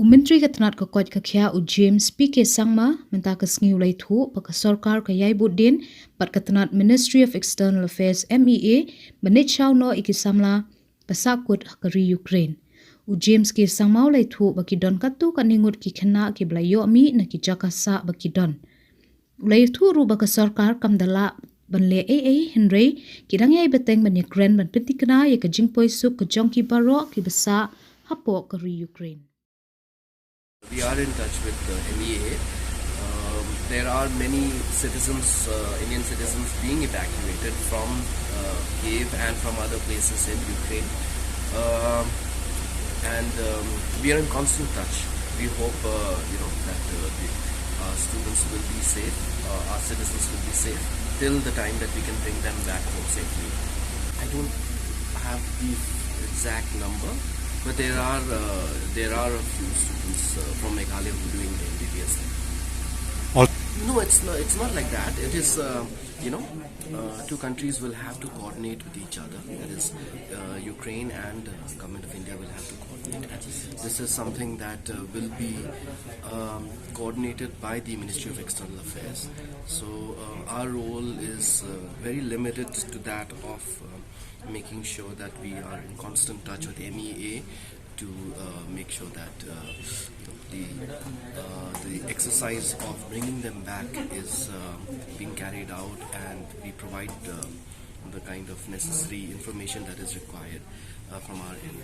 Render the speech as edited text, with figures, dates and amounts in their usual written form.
Menteri Ketenat ke Kuat Kekia James PK Sangma minta ke sengiu lai thu pak Sorkar ke yai budin pat Ketenat Ministry of External Affairs MEA benit chau no iki Samla ke Sahkut ke Ukraine. James ke Sangma lai thu baki don katu kan ningut ki kena ki blayo mi na ki jakasa baki don. Lai thu ru baka Sorkar kam dala banle Henry kidang yai beteng ban Ukraine ban pitikna ye ke jingpoi suk ke jongki baro ki besa hapo ke Ukraine. We are in touch with the MEA. There are many citizens, Indian citizens being evacuated from Kiev and from other places in Ukraine. We are in constant touch. We hope that our students will be safe, our citizens will be safe till the time that we can bring them back home safely. I don't have the exact number, but there are a few students from Meghalaya who are doing the MBBS. No, it's not like that. It is two countries will have to coordinate with each other. That is, Ukraine and government of India will have to coordinate. This is something that will be coordinated by the Ministry of External Affairs. So our role is very limited to that of making sure that we are in constant touch with MEA to make sure that the exercise of bringing them back is being carried out, and we provide the kind of necessary information that is required from our end.